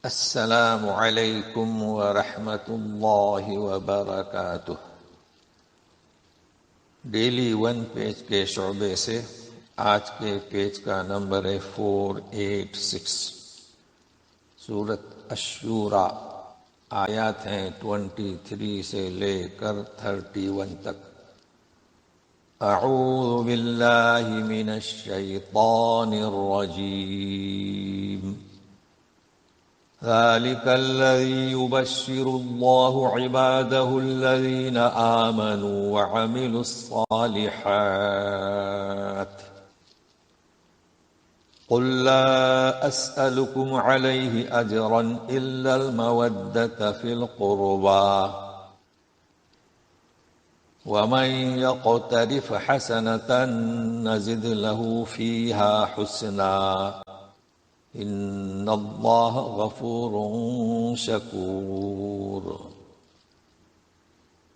السلام علیکم ورحمۃ اللہ وبرکاتہ۔ ڈیلی ون پیج کے شعبے سے آج کے پیج کا نمبر ہے 486۔ سورۃ الشورى، آیات ہیں 23 سے لے کر 31 تک۔ اعوذ باللہ من الشیطان الرجیم۔ ذلك الذي يبشر الله عباده الذين آمنوا وعملوا الصالحات قل لا أسألكم عليه أجرا إلا المودة في القربى ومن يقترف حسنة نزد له فيها حسنا ان اللہ غفور شکور۔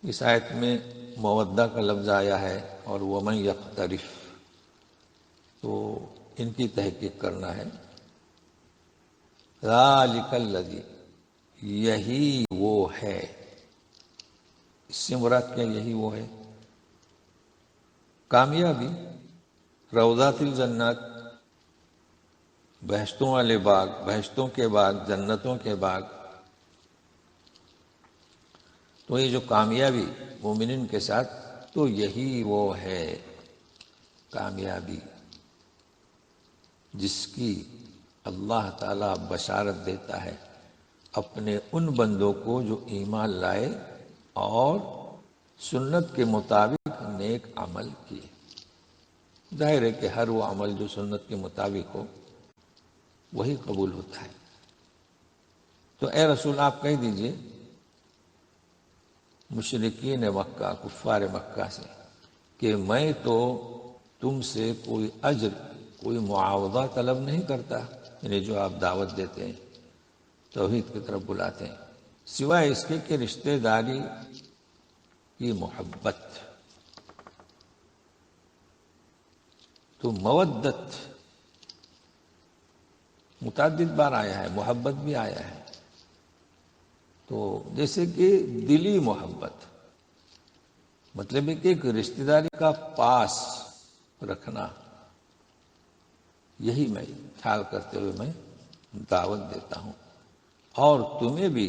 اس آیت میں مودہ کا لفظ آیا ہے اور ومن یقترف، تو ان کی تحقیق کرنا ہے۔ ذالک الذی، یہی وہ ہے، اس سے مراد کیا؟ یہی وہ ہے کامیابی، روضات الجنات، بہشتوں والے باغ، بہشتوں کے باغ، جنتوں کے باغ۔ تو یہ جو کامیابی مومنین کے ساتھ، تو یہی وہ ہے کامیابی جس کی اللہ تعالیٰ بشارت دیتا ہے اپنے ان بندوں کو جو ایمان لائے اور سنت کے مطابق نیک عمل کیے۔ ظاہر ہے کہ ہر وہ عمل جو سنت کے مطابق ہو وہی قبول ہوتا ہے۔ تو اے رسول، آپ کہہ دیجئے مشرکین مکہ، کفار مکہ سے کہ میں تو تم سے کوئی اجر، کوئی معاوضہ طلب نہیں کرتا، یعنی جو آپ دعوت دیتے ہیں، توحید کی طرف بلاتے ہیں، سوائے اس کے کہ رشتہ داری کی محبت۔ تو مودت متعدد بار آیا ہے، محبت بھی آیا ہے۔ تو جیسے کہ دلی محبت، مطلب ہے کہ ایک رشتہ داری کا پاس رکھنا، یہی میں خیال کرتے ہوئے میں دعوت دیتا ہوں، اور تمہیں بھی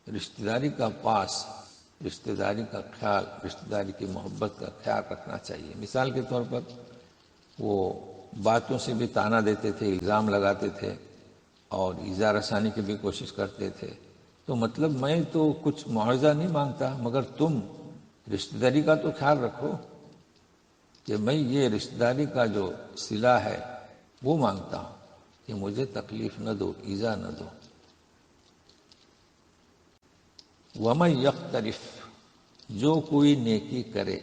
رشتہ داری کا پاس، رشتہ داری کا خیال، رشتہ داری کی محبت کا خیال رکھنا چاہیے۔ مثال کے طور پر وہ باتوں سے بھی طعنہ دیتے تھے، الزام لگاتے تھے اور ایذا رسانی کی بھی کوشش کرتے تھے۔ تو مطلب میں تو کچھ معاوضہ نہیں مانگتا، مگر تم رشتہ داری کا تو خیال رکھو کہ میں یہ رشتہ داری کا جو صلہ ہے وہ مانگتا ہوں کہ مجھے تکلیف نہ دو، ایذا نہ دو۔ وَمَن یقترف، جو کوئی نیکی کرے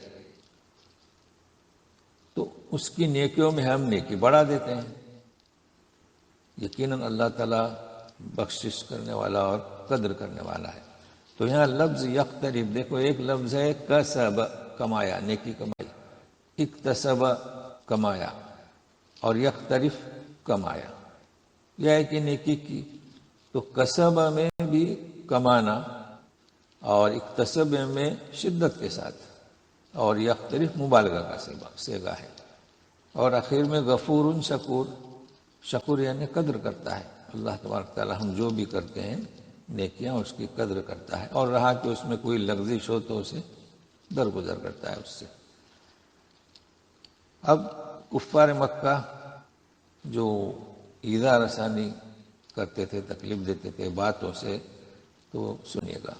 تو اس کی نیکیوں میں ہم نیکی بڑھا دیتے ہیں۔ یقیناً اللہ تعالیٰ بخشش کرنے والا اور قدر کرنے والا ہے۔ تو یہاں لفظ یقترف، دیکھو ایک لفظ ہے کسب، کمایا، نیکی کمائی، اکتسب کمایا، اور یقترف کمایا، یہ ہے کہ نیکی کی۔ تو کسب میں بھی کمانا اور اکتسب میں شدت کے ساتھ، اور یقترف مبالغہ کا صیغہ ہے، اور آخر میں غفور شکور، شکور یعنی قدر کرتا ہے۔ اللہ تبارک تعالیٰ ہم جو بھی کرتے ہیں نیکیاں، اس کی قدر کرتا ہے، اور رہا کہ اس میں کوئی لغزش ہو تو اسے درگزر کرتا ہے اس سے۔ اب کفار مکہ جو ایذا رسانی کرتے تھے، تکلیف دیتے تھے باتوں سے، تو سنیے گا۔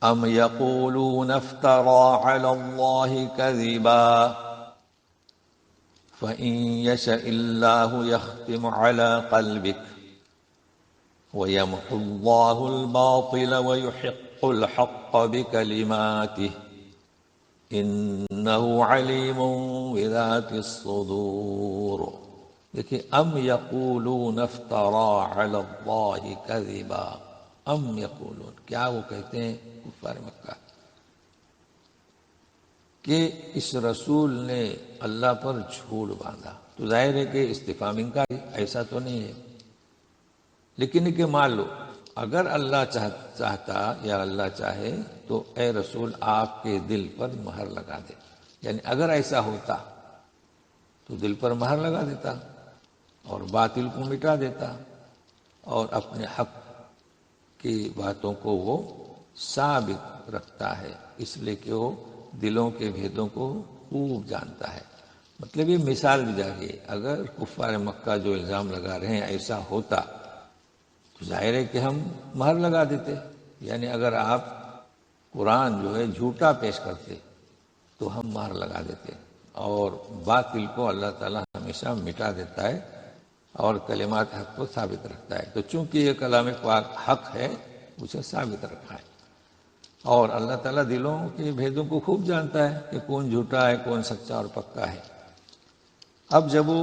ام یقولون افترى علی اللہ کذبا فإن يشأ الله يختم على قلبك ويمحو الله الباطل ويحق الحق بكلماته إنه عليم بذات الصدور۔ دیکھیے، ام یقولون افترى على الله كذبا، ام یقولون، کیا وہ کہتے ہیں کفار مکہ کہ اس رسول نے اللہ پر جھوٹ باندھا؟ تو ظاہر ہے کہ استفہام انکاری، ایسا تو نہیں ہے لیکن یہ کہ مان لو اگر اللہ چاہتا یا اللہ چاہے تو اے رسول آپ کے دل پر مہر لگا دے، یعنی اگر ایسا ہوتا تو دل پر مہر لگا دیتا اور باطل کو مٹا دیتا اور اپنے حق کی باتوں کو وہ ثابت رکھتا ہے، اس لیے کہ وہ دلوں کے بھیدوں کو خوب جانتا ہے۔ مطلب یہ مثال دی جا رہی ہے، اگر کفار مکہ جو الزام لگا رہے ہیں ایسا ہوتا تو ظاہر ہے کہ ہم مہر لگا دیتے، یعنی اگر آپ قرآن جو ہے جھوٹا پیش کرتے تو ہم مہر لگا دیتے، اور باطل کو اللہ تعالیٰ ہمیشہ مٹا دیتا ہے اور کلمات حق کو ثابت رکھتا ہے۔ تو چونکہ یہ کلام پاک حق ہے اسے ثابت رکھا ہے، اور اللہ تعالیٰ دلوں کے بھیدوں کو خوب جانتا ہے کہ کون جھوٹا ہے کون سچا اور پکا ہے۔ اب جب وہ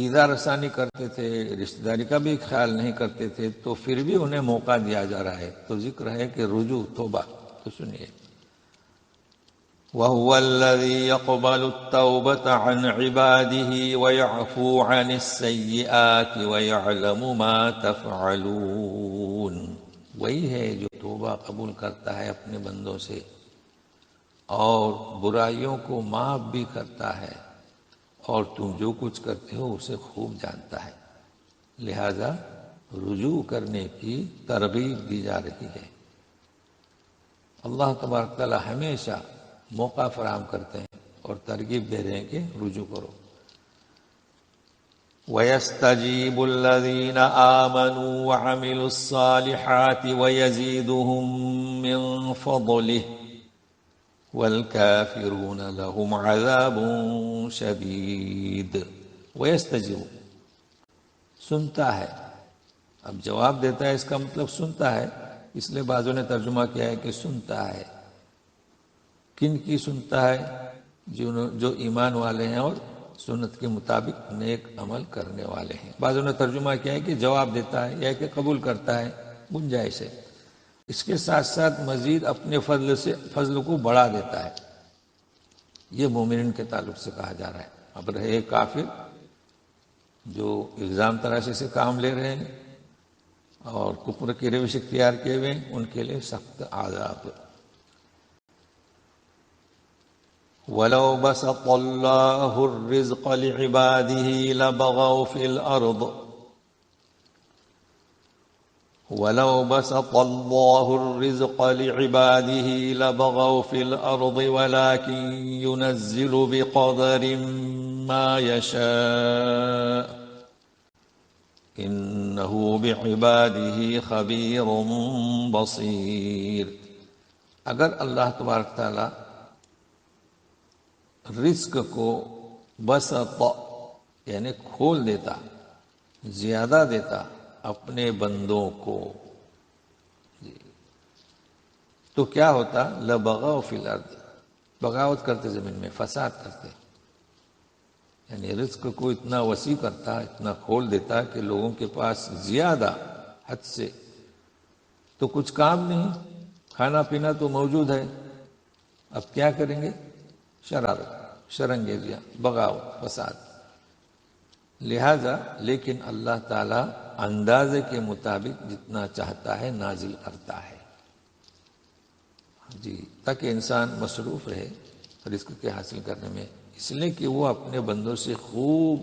ایذا رسانی کرتے تھے، رشتہ داری کا بھی خیال نہیں کرتے تھے، تو پھر بھی انہیں موقع دیا جا رہا ہے، تو ذکر ہے کہ رجوع توبہ۔ تو سنیے، وَهُوَ الَّذِي يَقْبَلُ التَّوْبَةَ عَنْ عِبَادِهِ وَيَعْفُو عَنِ السَّيِّئَاتِ وَيَعْلَمُ مَا تَفْعَلُونَ۔ وہی ہے جو توبہ قبول کرتا ہے اپنے بندوں سے اور برائیوں کو معاف بھی کرتا ہے، اور تم جو کچھ کرتے ہو اسے خوب جانتا ہے، لہذا رجوع کرنے کی ترغیب دی جا رہی ہے۔ اللہ تبارک تعالیٰ ہمیشہ موقع فراہم کرتے ہیں اور ترغیب دے رہے ہیں کہ رجوع کرو۔ وَيَسْتَجِيبُ الَّذِينَ آمَنُوا وَعَمِلُوا الصَّالِحَاتِ وَيَزِيدُهُم مِّن فَضْلِهِ وَالْكَافِرُونَ لَهُمْ عَذَابٌ شَدِيدٌ۔ وَيَسْتَجِيبُ سنتا ہے، اب جواب دیتا ہے، اس کا مطلب سنتا ہے، اس لیے بعضوں نے ترجمہ کیا ہے کہ سنتا ہے۔ کن کی سنتا ہے؟ جو ایمان والے ہیں اور سنت کے مطابق نیک عمل کرنے والے ہیں۔ بعضوں نے ترجمہ کیا ہے کہ جواب دیتا ہے یا کہ قبول کرتا ہے، گنجائش ہے۔ اس کے ساتھ ساتھ مزید اپنے فضل کو بڑھا دیتا ہے۔ یہ مومنین کے تعلق سے کہا جا رہا ہے۔ اب رہے کافر جو الزام تراشی سے کام لے رہے ہیں اور کفر کی روش اختیار کیے ہوئے، ان کے لیے سخت عذاب۔ وَلَوْ بَسَطَ اللَّهُ الرِّزْقَ لِعِبَادِهِ لَبَغَوْا فِي الْأَرْضِ وَلَوْ بَسَطَ اللَّهُ الرِّزْقَ لِعِبَادِهِ لَبَغَوْا فِي الْأَرْضِ وَلَكِنْ يُنَزِّلُ بِقَدَرٍ مَّا يَشَاءُ إِنَّهُ بِعِبَادِهِ خَبِيرٌ بَصِيرٌ۔ اگر اللہ تبارک تعالیٰ رزق کو بسط یعنی کھول دیتا، زیادہ دیتا اپنے بندوں کو، تو کیا ہوتا؟ لبغوا فی الارض، بغاوت کرتے زمین میں، فساد کرتے، یعنی رزق کو اتنا وسیع کرتا، اتنا کھول دیتا کہ لوگوں کے پاس زیادہ حد سے تو کچھ کام نہیں، کھانا پینا تو موجود ہے، اب کیا کریں گے؟ شرارت، شرنگیزیاں، بغاوت، فساد۔ لہذا لیکن اللہ تعالیٰ اندازے کے مطابق جتنا چاہتا ہے نازل کرتا ہے، جی، تاکہ انسان مصروف رہے رزق کے حاصل کرنے میں، اس لیے کہ وہ اپنے بندوں سے خوب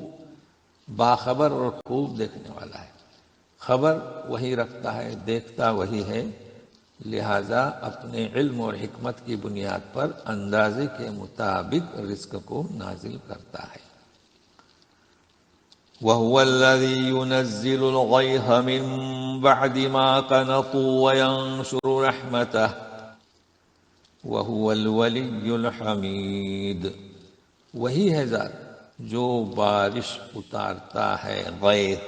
باخبر اور خوب دیکھنے والا ہے، خبر وہی رکھتا ہے، دیکھتا وہی ہے، لہذا اپنے علم اور حکمت کی بنیاد پر اندازے کے مطابق رزق کو نازل کرتا ہے۔ وَهُوَ الَّذِي يُنَزِّلُ الْغَيْثَ مِن بَعْدِ مَا قَنَطُوا وَيَنشُرُ رَحْمَتَهُ وَهُوَ الْوَلِيُّ الْحَمِيدُ۔ وہی ہے ذات جو بارش اتارتا ہے، غیث،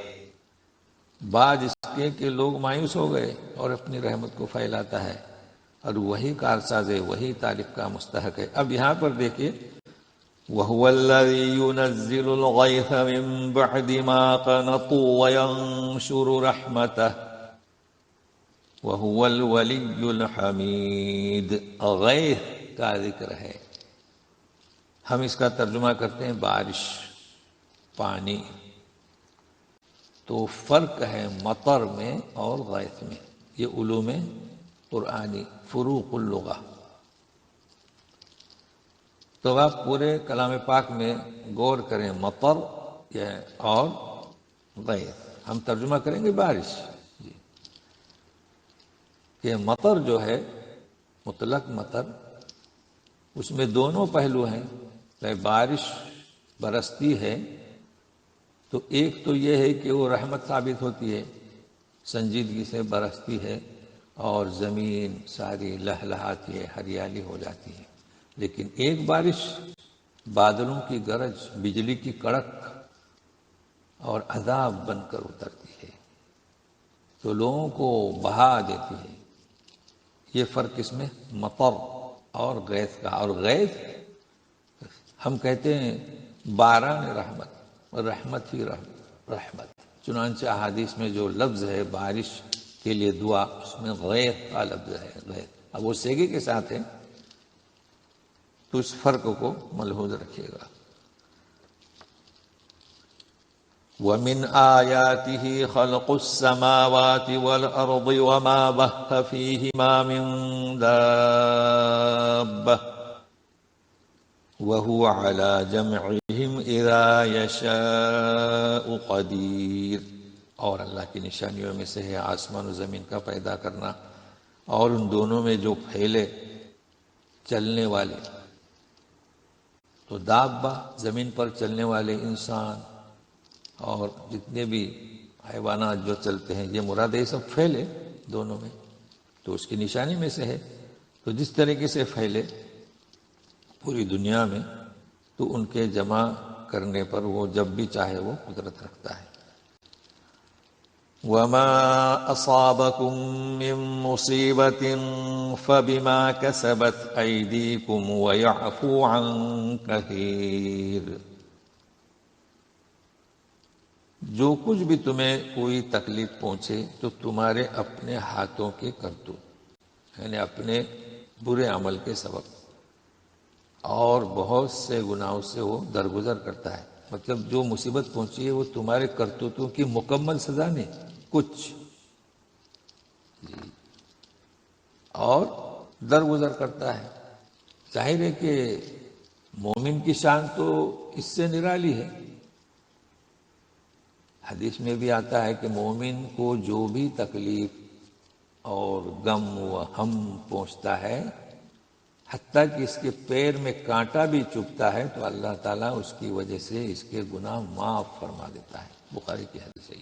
بعد اس کے کہ لوگ مایوس ہو گئے، اور اپنی رحمت کو پھیلاتا ہے، اور وہی کارساز ہے، وہی تعریف کا مستحق ہے۔ اب یہاں پر دیکھیے، وَهُوَ الَّذِي يُنَزِّلُ الْغَيْثَ مِن بَعْدِ مَا قَنَطُوا وَيَنشُرُ رَحْمَتَهُ وَهُوَ الْوَلِيُّ الْحَمِيدُ۔ غیث کا ذکر ہے، ہم اس کا ترجمہ کرتے ہیں بارش، پانی، تو فرق ہے مطر میں اور غیث میں. یہ علوم قرآنی فروق اللغہ. تو آپ پورے کلام پاک میں غور کریں، مطر اور غیث. ہم ترجمہ کریں گے بارش جی. کہ مطر جو ہے مطلق مطر، اس میں دونوں پہلو ہیں. بارش برستی ہے تو ایک تو یہ ہے کہ وہ رحمت ثابت ہوتی ہے، سنجیدگی سے برستی ہے اور زمین ساری لہلہاتی ہے، ہریالی ہو جاتی ہے. لیکن ایک بارش بادلوں کی گرج، بجلی کی کڑک اور عذاب بن کر اترتی ہے تو لوگوں کو بہا دیتی ہے. یہ فرق اس میں مطر اور غیث کا. اور غیث ہم کہتے ہیں باران رحمت، اور رحمت ہی رحمت. چنانچہ احادیث میں جو لفظ ہے بارش کے لیے دعا، اس میں غیث کا لفظ ہے. غیث اب وہ سیگے کے ساتھ ہے تو اس فرق کو ملحوظ رکھیے گا. وَمِنْ آيَاتِهِ خَلْقُ السَّمَاوَاتِ وَالْأَرْضِ وَمَا بَثَّ فِيهِمَا مِنْ دَابَّةٍ وَهُوَ عَلَى جَمْعِهِمْ إِذَا يَشَاءُ قَدِيرٌ. اور اللہ کی نشانیوں میں سے ہے آسمان و زمین کا پیدا کرنا، اور ان دونوں میں جو پھیلے چلنے والے. تو دابہ زمین پر چلنے والے انسان اور جتنے بھی حیوانات جو چلتے ہیں، یہ مراد ہے سب پھیلے دونوں میں، تو اس کی نشانی میں سے ہے. تو جس طریقے سے پھیلے پوری دنیا میں، تو ان کے جمع کرنے پر وہ جب بھی چاہے وہ قدرت رکھتا ہے. وَمَا أَصَابَكُم مِّن مُّصِيبَةٍ فَبِمَا كَسَبَتْ أَيْدِيكُمْ وَيَعْفُو عَن كَثِيرٍ. جو کچھ بھی تمہیں کوئی تکلیف پہنچے تو تمہارے اپنے ہاتھوں کے کرتوت، یعنی اپنے برے عمل کے سبب، اور بہت سے گناہوں سے وہ درگزر کرتا ہے. مطلب جو مصیبت پہنچی ہے وہ تمہارے کرتوتوں کی مکمل سزا نہیں، کچھ جی، اور درگزر کرتا ہے. ظاہر ہے کہ مومن کی شان تو اس سے نرالی ہے. حدیث میں بھی آتا ہے کہ مومن کو جو بھی تکلیف اور غم و ہم پہنچتا ہے، حتیٰ کہ اس کے پیر میں کانٹا بھی چبھتا ہے، تو اللہ تعالیٰ اس کی وجہ سے اس کے گناہ معاف فرما دیتا ہے. بخاری کی حدیث ہے.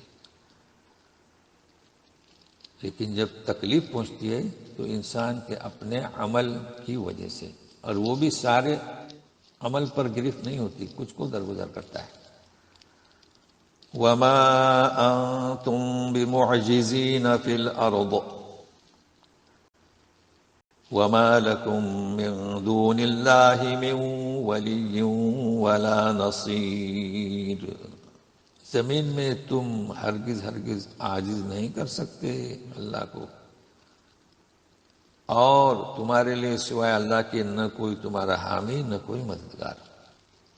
لیکن جب تکلیف پہنچتی ہے تو انسان کے اپنے عمل کی وجہ سے، اور وہ بھی سارے عمل پر گرفت نہیں ہوتی، کچھ کو درگزر کرتا ہے. وَمَا أَنتُم بِمُعْجِزِينَ فِي الْأَرْضِ وَمَا لَكُم مِّن دُونِ اللَّهِ مِن وَلِيٍّ وَلَا نَصِيرٍ. زمین میں تم ہرگز عاجز نہیں کر سکتے اللہ کو، اور تمہارے لیے سوائے اللہ کے نہ کوئی تمہارا حامی نہ کوئی مددگار.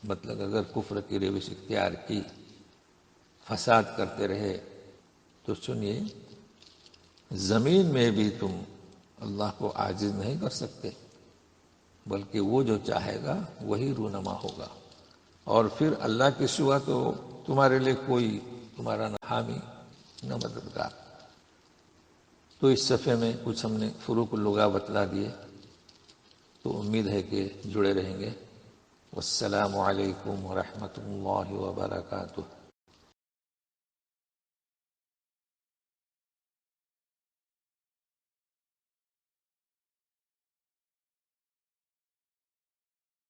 مطلب اگر کفر کی روش اختیار کی، فساد کرتے رہے، تو سنیے زمین میں بھی تم اللہ کو عاجز نہیں کر سکتے، بلکہ وہ جو چاہے گا وہی رونما ہوگا. اور پھر اللہ کے سوا تو تمہارے لیے کوئی تمہارا نہ حامی نہ مددگار. تو اس صفحے میں کچھ ہم نے فروق اللغہ بتلا دیے، تو امید ہے کہ جڑے رہیں گے. والسلام علیکم ورحمۃ اللہ وبرکاتہ.